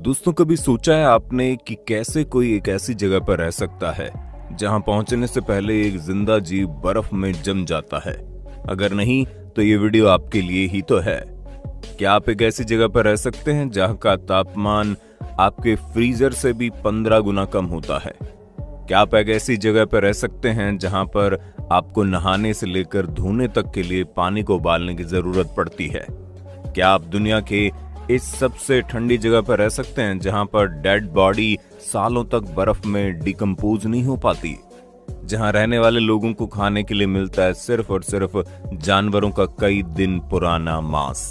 दोस्तों, कभी सोचा है आपने कि कैसे कोई एक ऐसी जगह पर रह सकता है जहां पहुंचने से पहले एक जिंदा जीव बर्फ में जम जाता है? अगर नहीं तो ये वीडियो आपके लिए ही तो है। क्या आप एक ऐसी जगह पर रह सकते हैं जहां का तापमान आपके फ्रीजर से भी 15 गुना कम होता है? क्या आप एक ऐसी जगह पर रह सकते हैं जहां पर आपको नहाने से लेकर धोने तक के लिए पानी को उबालने की जरूरत पड़ती है? क्या आप दुनिया के इस सबसे ठंडी जगह पर रह सकते हैं जहां पर डेड बॉडी सालों तक बर्फ में डिकम्पोज नहीं हो पाती, जहां रहने वाले लोगों को खाने के लिए मिलता है सिर्फ और सिर्फ जानवरों का कई दिन पुराना मांस?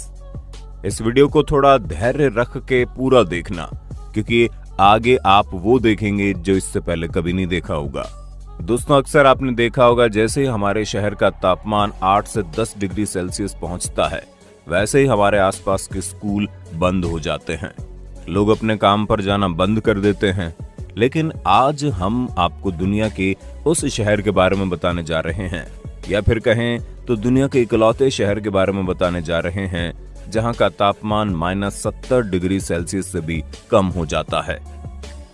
इस वीडियो को थोड़ा धैर्य रख के पूरा देखना, क्योंकि आगे आप वो देखेंगे जो इससे पहले कभी नहीं देखा होगा। दोस्तों, अक्सर आपने देखा होगा जैसे ही हमारे शहर का तापमान 8 से 10 डिग्री सेल्सियस पहुंचता है, वैसे ही हमारे आसपास के स्कूल बंद हो जाते हैं, लोग अपने काम पर जाना बंद कर देते हैं। लेकिन आज हम आपको दुनिया के उस शहर के बारे में बताने जा रहे हैं, या फिर कहें तो दुनिया के इकलौते शहर के बारे में बताने जा रहे हैं जहां का तापमान -70 डिग्री सेल्सियस से भी कम हो जाता है,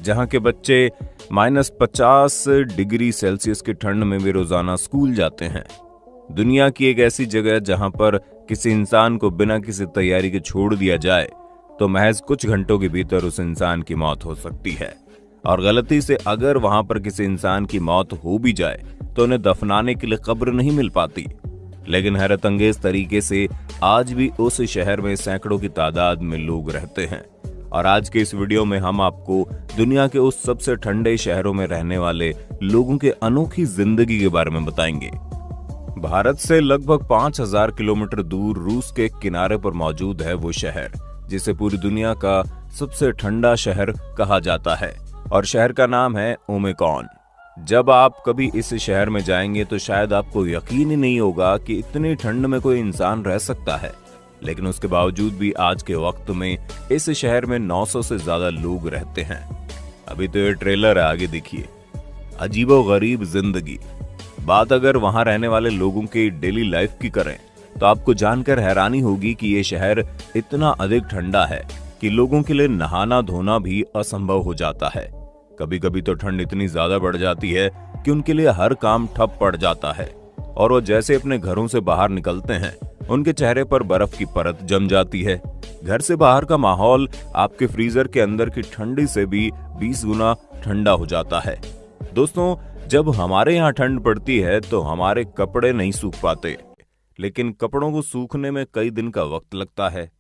जहां के बच्चे -50 डिग्री सेल्सियस की ठंड में भी रोजाना स्कूल जाते हैं। दुनिया की एक ऐसी जगह जहां पर किसी इंसान को बिना किसी तैयारी के छोड़ दिया जाए तो महज कुछ घंटों के भीतर उस इंसान की मौत हो सकती है, और गलती से अगर वहां पर किसी इंसान की मौत हो भी जाए तो उन्हें दफनाने के लिए कब्र नहीं मिल पाती। लेकिन हैरत अंगेज तरीके से आज भी उस शहर में सैकड़ों की तादाद में लोग रहते हैं। और आज के इस वीडियो में हम आपको दुनिया के उस सबसे ठंडे शहरों में रहने वाले लोगों के अनोखी जिंदगी के बारे में बताएंगे। भारत से लगभग 5000 किलोमीटर दूर रूस के किनारे पर मौजूद है वो शहर जिसे पूरी दुनिया का सबसे ठंडा शहर कहा जाता है, और शहर का नाम है ओमिकॉन। जब आप कभी इस शहर में जाएंगे तो शायद आपको यकीन ही नहीं होगा कि इतनी ठंड में कोई इंसान रह सकता है। लेकिन उसके बावजूद भी आज के वक्त में इस शहर में 900 से ज्यादा लोग रहते हैं। अभी तो ये ट्रेलर है, आगे देखिए। अजीबोगरीब जिंदगी। बात अगर वहां रहने वाले लोगों की डेली लाइफ की करें तो आपको जानकर हैरानी होगी कि ये शहर इतना अधिक ठंडा है कि लोगों के लिए नहाना धोना भी असंभव हो जाता है। कभी कभी तो ठंड इतनी ज्यादा बढ़ जाती है कि उनके लिए हर काम ठप पड़ जाता है, और वो जैसे अपने घरों से बाहर निकलते हैं उनके चेहरे पर बर्फ की परत जम जाती है। घर से बाहर का माहौल आपके फ्रीजर के अंदर की ठंडी से भी 20 गुना ठंडा हो जाता है। दोस्तों, जब हमारे यहाँ ठंड पड़ती है तो हमारे कपड़े नहीं सूख पाते, लेकिन कपड़ों को सूखने में कई दिन का वक्त लगता है।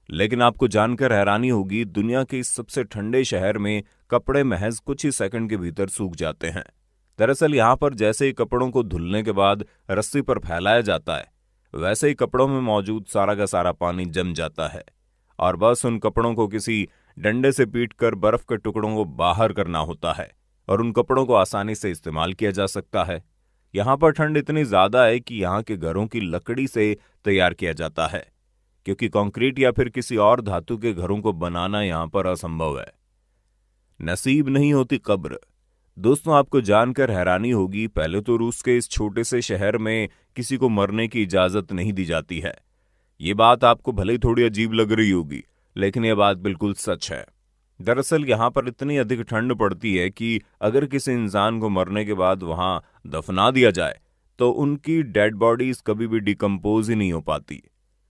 लेकिन आपको जानकर हैरानी होगी, दुनिया के इस सबसे ठंडे शहर में कपड़े महज कुछ ही सेकंड के भीतर सूख जाते हैं। दरअसल यहाँ पर जैसे ही कपड़ों को धुलने के बाद रस्सी पर फैलाया जाता है, वैसे ही कपड़ों में मौजूद सारा का सारा पानी जम जाता है, और बस उन कपड़ों को किसी डंडे से पीटकर बर्फ के टुकड़ों को बाहर करना होता है, और उन कपड़ों को आसानी से इस्तेमाल किया जा सकता है। यहाँ पर ठंड इतनी ज्यादा है कि यहाँ के घरों की लकड़ी से तैयार किया जाता है, क्योंकि कंक्रीट या फिर किसी और धातु के घरों को बनाना यहाँ पर असंभव है। नसीब नहीं होती कब्र। दोस्तों, आपको जानकर हैरानी होगी, पहले तो रूस के इस छोटे से शहर में किसी को मरने की इजाजत नहीं दी जाती है। ये बात आपको भले ही थोड़ी अजीब लग रही होगी, लेकिन यह बात बिल्कुल सच है। दरअसल यहाँ पर इतनी अधिक ठंड पड़ती है कि अगर किसी इंसान को मरने के बाद वहां दफना दिया जाए तो उनकी डेड बॉडीज कभी भी डिकम्पोज ही नहीं हो पाती।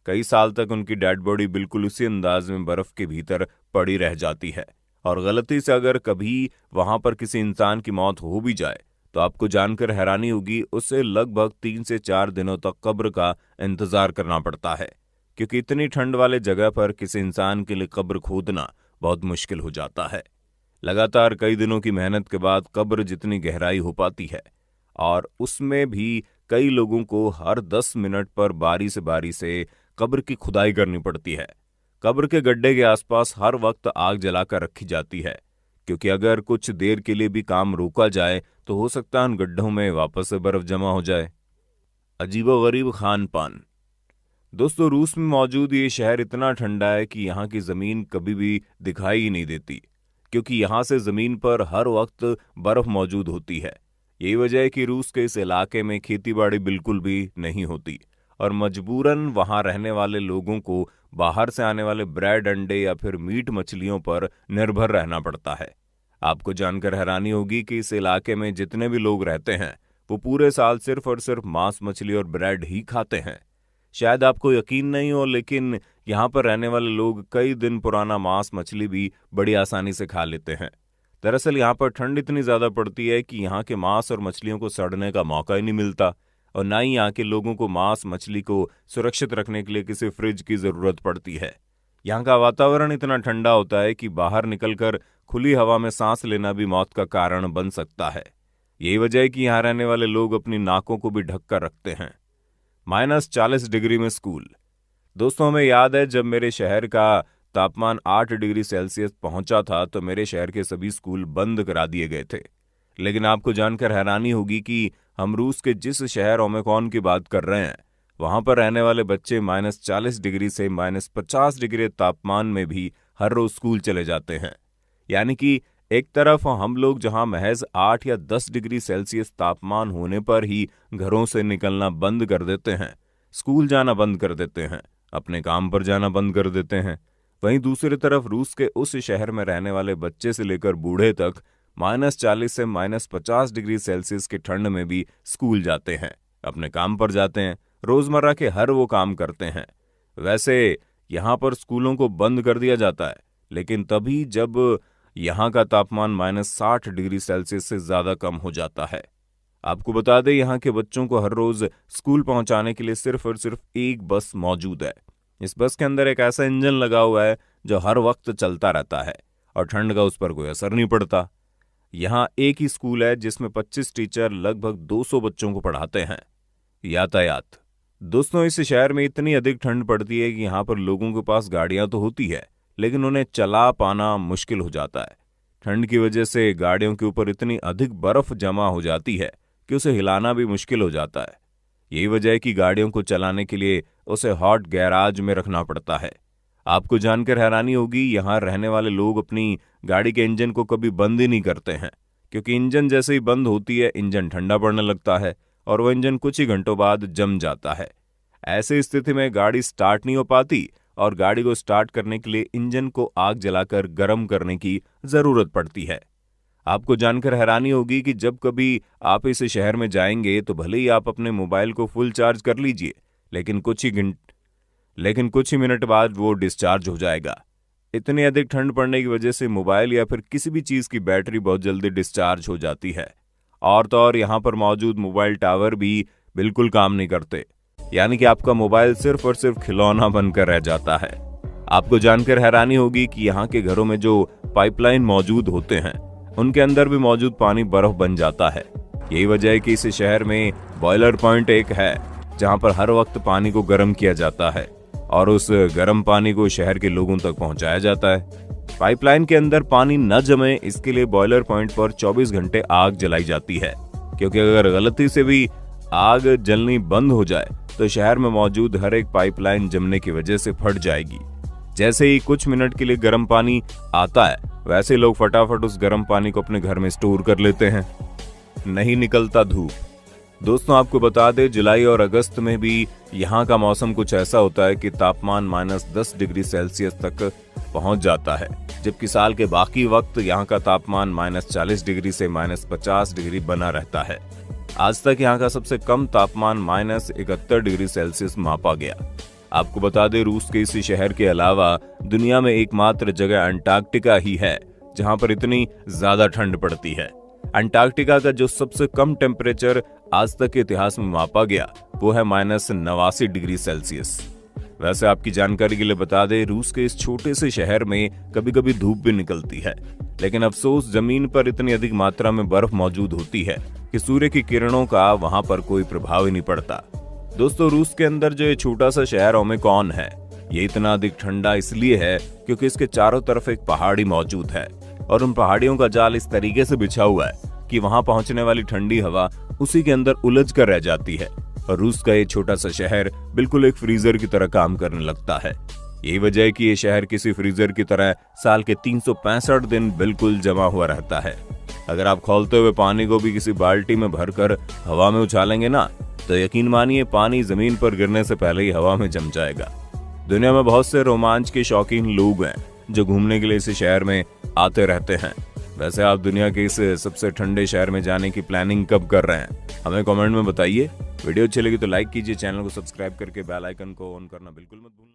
कई साल तक उनकी डेड बॉडी बिल्कुल उसी अंदाज में बर्फ के भीतर पड़ी रह जाती है, और गलती से अगर कभी वहां पर किसी इंसान की मौत हो भी जाए तो आपको जानकर हैरानी होगी, उसे लगभग 3 से 4 दिनों तक कब्र का इंतजार करना पड़ता है, क्योंकि इतनी ठंड वाले जगह पर किसी इंसान के लिए कब्र खोदना बहुत मुश्किल हो जाता है। लगातार कई दिनों की मेहनत के बाद कब्र जितनी गहराई हो पाती है, और उसमें भी कई लोगों को हर 10 मिनट पर बारी से कब्र की खुदाई करनी पड़ती है। कब्र के गड्ढे के आसपास हर वक्त आग जलाकर रखी जाती है, क्योंकि अगर कुछ देर के लिए भी काम रोका जाए तो हो सकता है उन गड्ढों में वापस से बर्फ जमा हो जाए। अजीबोगरीब खान पान। दोस्तों, रूस में मौजूद ये शहर इतना ठंडा है कि यहाँ की जमीन कभी भी दिखाई ही नहीं देती, क्योंकि यहाँ से जमीन पर हर वक्त बर्फ मौजूद होती है। यही वजह है कि रूस के इस इलाके में खेतीबाड़ी बिल्कुल भी नहीं होती, और मजबूरन वहां रहने वाले लोगों को बाहर से आने वाले ब्रेड, अंडे या फिर मीट मछलियों पर निर्भर रहना पड़ता है। आपको जानकर हैरानी होगी कि इस इलाके में जितने भी लोग रहते हैं वो पूरे साल सिर्फ और सिर्फ मांस, मछली और ब्रेड ही खाते हैं। शायद आपको यकीन नहीं हो, लेकिन यहाँ पर रहने वाले लोग कई दिन पुराना मांस, मछली भी बड़ी आसानी से खा लेते हैं। दरअसल यहाँ पर ठंड इतनी ज्यादा पड़ती है कि यहाँ के मांस और मछलियों को सड़ने का मौका ही नहीं मिलता, और ना ही यहाँ के लोगों को मांस, मछली को सुरक्षित रखने के लिए किसी फ्रिज की जरूरत पड़ती है। यहाँ का वातावरण इतना ठंडा होता है कि बाहर निकलकर खुली हवा में सांस लेना भी मौत का कारण बन सकता है। यही वजह है कि यहाँ रहने वाले लोग अपनी नाकों को भी ढक कर रखते हैं। -40 डिग्री में स्कूल। दोस्तों, हमें याद है जब मेरे शहर का तापमान 8 डिग्री सेल्सियस पहुंचा था तो मेरे शहर के सभी स्कूल बंद करा दिए गए थे। लेकिन आपको जानकर हैरानी होगी कि हम रूस के जिस शहर ओमिक्रॉन की बात कर रहे हैं वहां पर रहने वाले बच्चे -40 डिग्री से -50 डिग्री तापमान में भी हर रोज स्कूल चले जाते हैं। यानी कि एक तरफ हम लोग जहां महज 8 या 10 डिग्री सेल्सियस तापमान होने पर ही घरों से निकलना बंद कर देते हैं, स्कूल जाना बंद कर देते हैं, अपने काम पर जाना बंद कर देते हैं, वहीं दूसरी तरफ रूस के उस शहर में रहने वाले बच्चे से लेकर बूढ़े तक -40 से -50 डिग्री सेल्सियस की ठंड में भी स्कूल जाते हैं, अपने काम पर जाते हैं, रोजमर्रा के हर वो काम करते हैं। वैसे यहाँ पर स्कूलों को बंद कर दिया जाता है, लेकिन तभी जब यहाँ का तापमान -60 डिग्री सेल्सियस से ज्यादा कम हो जाता है। आपको बता दें, यहाँ के बच्चों को हर रोज स्कूल पहुंचाने के लिए सिर्फ और सिर्फ एक बस मौजूद है। इस बस के अंदर एक ऐसा इंजन लगा हुआ है जो हर वक्त चलता रहता है और ठंड का उस पर कोई असर नहीं पड़ता। यहाँ एक ही स्कूल है जिसमें 25 टीचर लगभग 200 बच्चों को पढ़ाते हैं। यातायात। दोस्तों, इस शहर में इतनी अधिक ठंड पड़ती है कि यहाँ पर लोगों के पास गाड़ियां तो होती है, लेकिन उन्हें चला पाना मुश्किल हो जाता है। ठंड की वजह से गाड़ियों के ऊपर इतनी अधिक बर्फ जमा हो जाती है कि उसे हिलाना भी मुश्किल हो जाता है। यही वजह है कि गाड़ियों को चलाने के लिए उसे हॉट गैराज में रखना पड़ता है। आपको जानकर हैरानी होगी, यहाँ रहने वाले लोग अपनी गाड़ी के इंजन को कभी बंद ही नहीं करते हैं, क्योंकि इंजन जैसे ही बंद होती है इंजन ठंडा पड़ने लगता है और वह इंजन कुछ ही घंटों बाद जम जाता है। ऐसी स्थिति में गाड़ी स्टार्ट नहीं हो पाती और गाड़ी को स्टार्ट करने के लिए इंजन को आग जलाकर गर्म करने की जरूरत पड़ती है। आपको जानकर हैरानी होगी कि जब कभी आप इस शहर में जाएंगे तो भले ही आप अपने मोबाइल को फुल चार्ज कर लीजिए, लेकिन कुछ ही मिनट बाद वो डिस्चार्ज हो जाएगा। इतनी अधिक ठंड पड़ने की वजह से मोबाइल या फिर किसी भी चीज की बैटरी बहुत जल्दी डिस्चार्ज हो जाती है। और तो और यहाँ पर मौजूद मोबाइल टावर भी बिल्कुल काम नहीं करते, यानी कि आपका मोबाइल सिर्फ और सिर्फ खिलौना बनकर रह जाता है। आपको जानकर हैरानी होगी कि यहाँ के घरों में जो पाइपलाइन मौजूद होते हैं उनके अंदर भी मौजूद पानी बर्फ बन जाता है। यही वजह है कि इस शहर में बॉयलर पॉइंट एक है जहां पर हर वक्त पानी को गर्म किया जाता है और उस गर्म पानी को शहर के लोगों तक पहुंचाया जाता है। पाइपलाइन के अंदर पानी न जमे, इसके लिए बॉयलर पॉइंट पर 24 घंटे आग जलाई जाती है, क्योंकि अगर गलती से भी आग जलनी बंद हो जाए तो शहर में मौजूद हर एक पाइपलाइन जमने की वजह से फट जाएगी। जैसे ही कुछ मिनट के लिए गर्म पानी आता है, वैसे लोग फटाफट उस गर्म पानी को अपने घर में स्टोर कर लेते हैं। नहीं निकलता धूप। दोस्तों, आपको बता दें, जुलाई और अगस्त में भी यहाँ का मौसम कुछ ऐसा होता है कि तापमान -10 डिग्री सेल्सियस तक पहुंच जाता है, जबकि साल के बाकी वक्त यहाँ का तापमान -40 डिग्री से -50 डिग्री बना रहता है। आज तक यहाँ का सबसे कम तापमान -71 डिग्री सेल्सियस मापा गया। आपको बता दें, रूस के इस शहर के अलावा दुनिया में एकमात्र जगह अंटार्कटिका ही है जहां पर इतनी ज्यादा ठंड पड़ती है। अंटार्कटिका का जो सबसे कम टेम्परेचर आज तक के इतिहास में मापा गया वो है -89 डिग्री सेल्सियस। वैसे आपकी जानकारी के लिए बता दें, रूस के इस छोटे से शहर में कभी कभी धूप भी निकलती है, लेकिन अफसोस जमीन पर इतनी अधिक मात्रा में बर्फ मौजूद होती है कि सूर्य की किरणों का वहां पर कोई प्रभाव ही नहीं पड़ता। दोस्तों, रूस के अंदर जो ये छोटा सा शहर ओमिक्रॉन है, ये इतना अधिक ठंडा इसलिए है क्योंकि इसके चारों तरफ एक पहाड़ी मौजूद है और उन पहाड़ियों का जाल इस तरीके से बिछा हुआ है कि वहां पहुंचने वाली ठंडी हवा उसी के अंदर उलझ कर रह जाती है और रूस का ये छोटा सा शहर बिल्कुल एक फ्रीजर की तरह काम करने लगता है। यही वजह है कि ये शहर किसी फ्रीजर की तरह साल के 365 दिन बिल्कुल जमा हुआ रहता है। अगर आप खौलते हुए पानी को भी किसी बाल्टी में भरकर हवा में उछालेंगे ना, तो यकीन मानिए पानी जमीन पर गिरने से पहले ही हवा में जम जाएगा। दुनिया में बहुत से रोमांच के शौकीन लोग हैं जो घूमने के लिए इस शहर में आते रहते हैं। वैसे आप दुनिया के इस सबसे ठंडे शहर में जाने की प्लानिंग कब कर रहे हैं, हमें कमेंट में बताइए। वीडियो अच्छी लगी तो लाइक कीजिए, चैनल को सब्सक्राइब करके बेल आइकन को ऑन करना बिल्कुल मत भूलना।